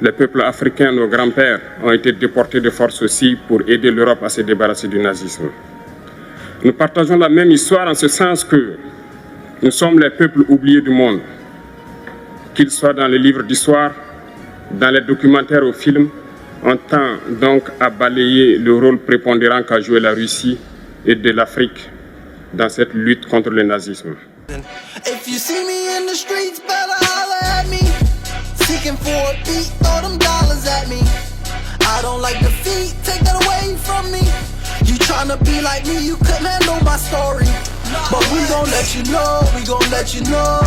Les peuples africains, nos grands-pères, ont été déportés de force aussi pour aider l'Europe à se débarrasser du nazisme. Nous partageons la même histoire en ce sens que nous sommes les peuples oubliés du monde. Qu'ils soient dans les livres d'histoire, dans les documentaires ou films, on tend donc à balayer le rôle prépondérant qu'a joué la Russie et de l'Afrique dans cette lutte contre le nazisme. If you see me in the streets, better holler at me. Seeking for a beat, throw them dollars at me. I don't like defeat, take that away from me. You tryna be like me, you couldn't handle my story. But we gon' let you know, we gon' let you know.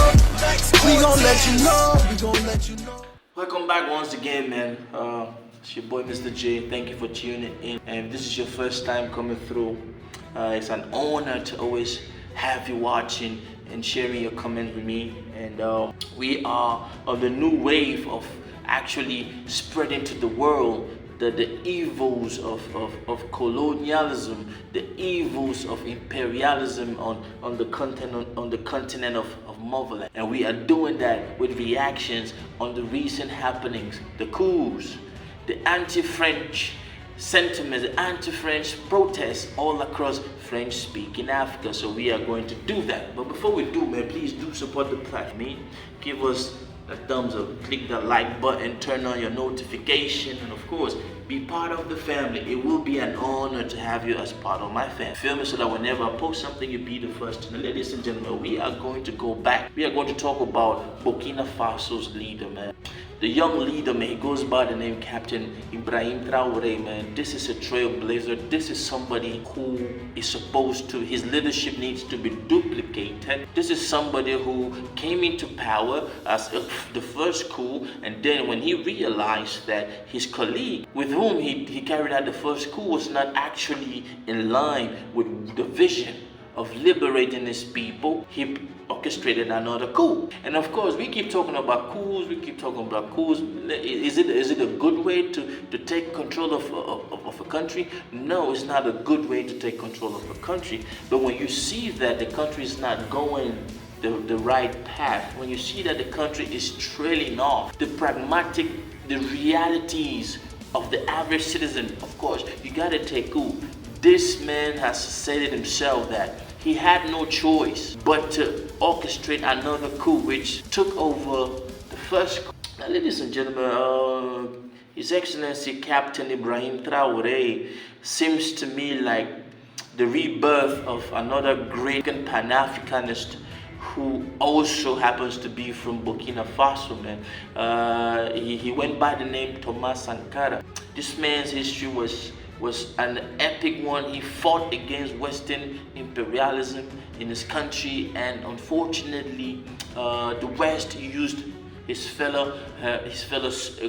We gon' let you know, we gon' let you know. Welcome back once again, man. It's your boy Mr. J. Thank you for tuning in. And if this is your first time coming through, it's an honor to always have you watching and sharing your comments with me. And we are on the new wave of actually spreading to the world the evils of colonialism, the evils of imperialism on the continent of motherland. And we are doing that with reactions on the recent happenings, the coups, the anti-French sentiments, the anti-French protests all across French-speaking Africa. So we are going to do that. But before we do, man, please do support the platform. Give us a thumbs up, click the like button, turn on your notification, and of course, be part of the family. It will be an honor to have you as part of my family. Feel me, so that whenever I post something, you'll be the first to know. Ladies and gentlemen, we are going to go back. We are going to talk about Burkina Faso's leader, man. The young leader, man, he goes by the name Captain Ibrahim Traore, man. This is a trailblazer. This is somebody who is supposed to, his leadership needs to be duplicated. This is somebody who came into power as the first coup, and then when he realized that his colleague with whom he carried out the first coup was not actually in line with the vision of liberating his people, he orchestrated another coup. And of course, we keep talking about coups, Is it a good way to take control of a country? No, it's not a good way to take control of a country. But when you see that the country is not going the right path, when you see that the country is trailing off, the realities of the average citizen, of course, you gotta take coup. This man has said it himself that he had no choice but to orchestrate another coup which took over the first coup. Now, ladies and gentlemen, His Excellency Captain Ibrahim Traore seems to me like the rebirth of another great Pan-Africanist who also happens to be from Burkina Faso, man. He went by the name Thomas Sankara. This man's history was an epic one. He fought against Western imperialism in his country, and unfortunately, the West used his fellow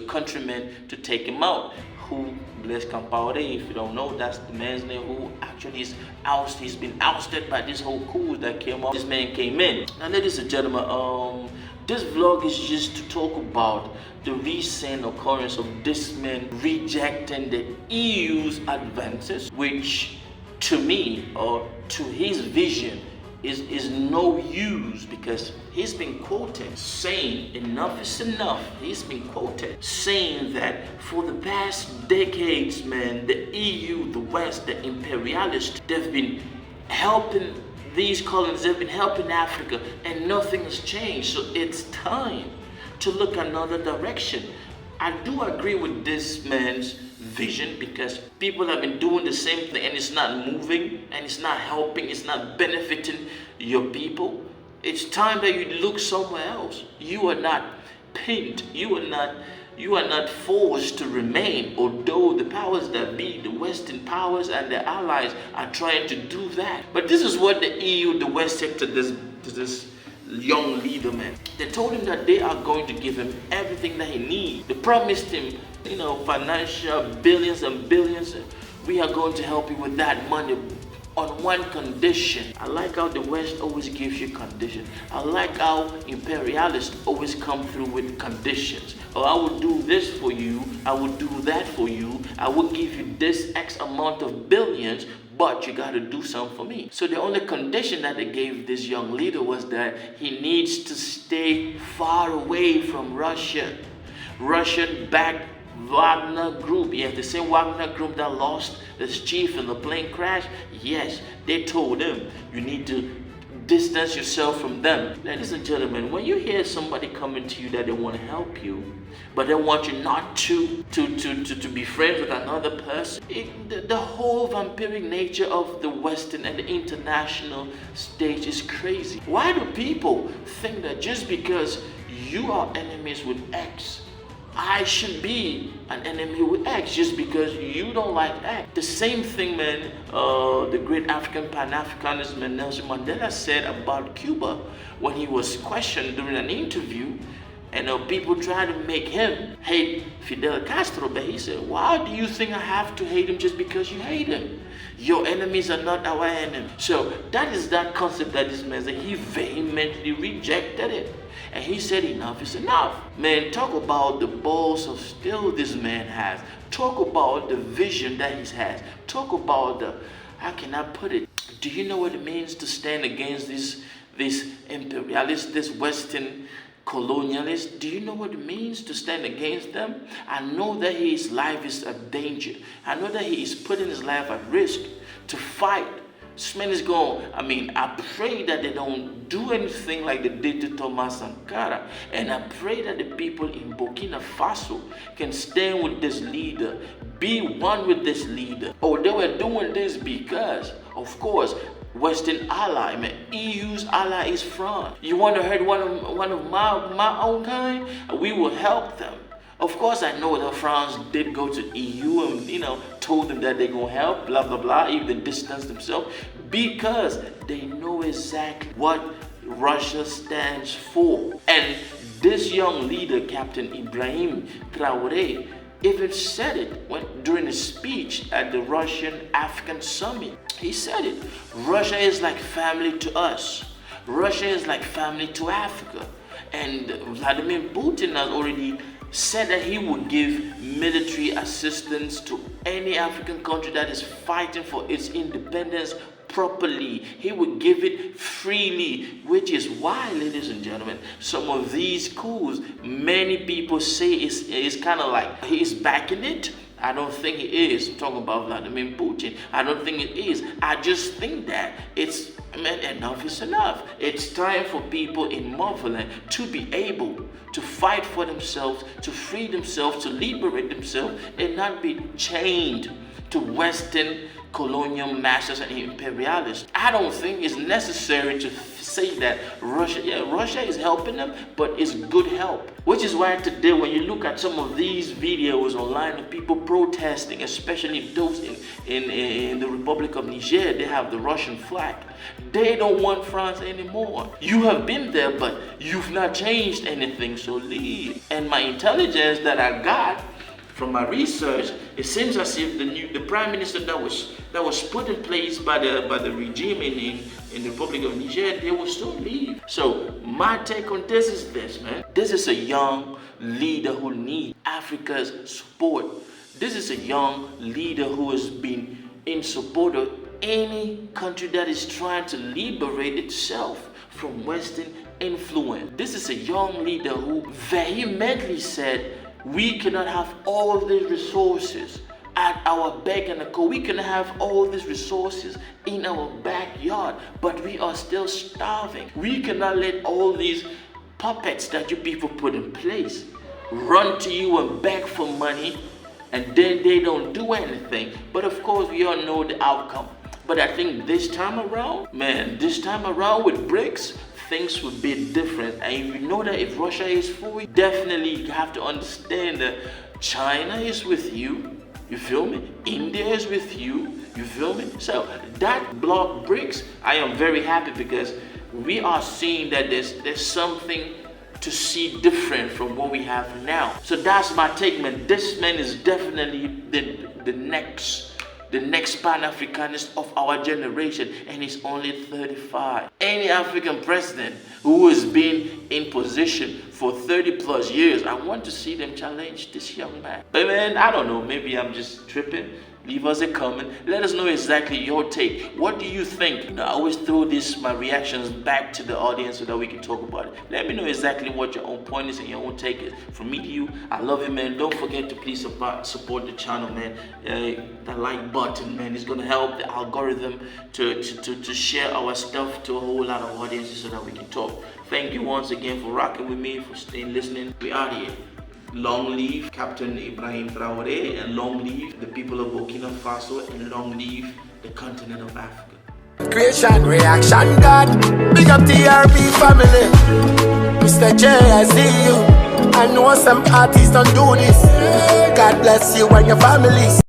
countrymen to take him out. Who, Blaise Compaoré, if you don't know, that's the man's name who actually is ousted. He's been ousted by this whole coup that came up. This man came in. Now, ladies and gentlemen, this vlog is just to talk about the recent occurrence of this man rejecting the EU's advances, which to me, or to his vision, is no use, because he's been quoted saying enough is enough. He's been quoted saying that for the past decades, man, the EU, the West, the imperialists, they've been helping these colonies, they've been helping Africa, and nothing has changed. So it's time to look another direction. I do agree with this man's vision, because people have been doing the same thing and it's not moving and it's not helping, it's not benefiting your people. It's time that you look somewhere else. You are not pinned, you are not forced to remain, although the powers that be, the Western powers and their allies, are trying to do that. But this is what the EU, the West said to this young leader, man. They told him that they are going to give him everything that he needs. They promised him, financial billions and billions. We are going to help you with that money on one condition. I like how the West always gives you conditions. I like how imperialists always come through with conditions. Oh, I will do this for you, I will do that for you, I will give you this X amount of billions, but you got to do something for me. So the only condition that they gave this young leader was that he needs to stay far away from Russia. Russian-backed Wagner group. Yes, the same Wagner group that lost this chief in the plane crash. Yes, they told him, you need to distance yourself from them. Ladies and gentlemen, when you hear somebody coming to you that they want to help you, but they want you not to be friends with another person, the whole vampiric nature of the Western and the international stage is crazy. Why do people think that just because you are enemies with X, I should be an enemy with X just because you don't like X? The same thing, man, the great African Pan-Africanist man Nelson Mandela said about Cuba when he was questioned during an interview, and people tried to make him hate Fidel Castro, but he said, why do you think I have to hate him just because you hate him? Your enemies are not our enemies. So that is that concept that this man said. He vehemently rejected it. And he said enough is enough. Man, talk about the balls of steel this man has. Talk about the vision that he has. Talk about the, how can I put it? Do you know what it means to stand against this imperialist, this Western colonialist? Do you know what it means to stand against them? I know that his life is a danger. I know that he is putting his life at risk to fight. This man is going, I pray that they don't do anything like they did to Thomas Sankara. And I pray that the people in Burkina Faso can stand with this leader, be one with this leader. Oh, they were doing this because, of course, Western ally, man. EU's ally is France. You want to hurt one of my own kind? We will help them. Of course, I know that France did go to EU and, told them that they're going to help, blah, blah, blah, even distance themselves, because they know exactly what Russia stands for. And this young leader, Captain Ibrahim Traore, even said it during his speech at the Russian-African summit. He said it. Russia is like family to us. Russia is like family to Africa. And Vladimir Putin has already said that he would give military assistance to any African country that is fighting for its independence properly. He would give it freely, which is why, ladies and gentlemen, some of these coups, many people say is kind of like he's backing it. I don't think it is. I'm talking about Vladimir Putin. I don't think it is. I just think that enough is enough. It's time for people in motherland to be able to fight for themselves, to free themselves, to liberate themselves, and not be chained to Western colonial masters and imperialists. I don't think it's necessary to say that Russia is helping them, but it's good help. Which is why today, when you look at some of these videos online of people protesting, especially those in the Republic of Niger, they have the Russian flag. They don't want France anymore. You have been there, but you've not changed anything, so leave. And my intelligence that I got from my research, it seems as if the prime minister that was put in place by the regime in the Republic of Niger, they will soon leave. So my take on this is this, man. This is a young leader who needs Africa's support. This is a young leader who has been in support of any country that is trying to liberate itself from Western influence. This is a young leader who vehemently said, we cannot have all these resources at our beck and call. We can have all these resources in our backyard, but we are still starving. We cannot let all these puppets that you people put in place run to you and beg for money, and then they don't do anything. But of course, we all know the outcome. But I think this time around, with BRICS, things would be different. And you know that if Russia is for you, definitely you have to understand that China is with you. You feel me? India is with you. You feel me? So that block BRICS, I am very happy because we are seeing that there's something to see different from what we have now. So that's my take, man. This man is definitely the next Pan-Africanist of our generation, and he's only 35. Any African president who has been in position for for 30 plus years. I want to see them challenge this young man. But man, I don't know, maybe I'm just tripping. Leave us a comment. Let us know exactly your take. What do you think? I always throw my reactions back to the audience so that we can talk about it. Let me know exactly what your own point is and your own take is. From me to you, I love you, man. Don't forget to please support the channel, man. The like button, man, is gonna help the algorithm to share our stuff to a whole lot of audiences so that we can talk. Thank you once again for rocking with me, for staying listening. We out here. Long live Captain Ibrahim Traore, and long live the people of Burkina Faso, and long live the continent of Africa. Creation, reaction, God. Big up TRB family. Misterjaay, I see you. I know some artists don't do this. God bless you and your families.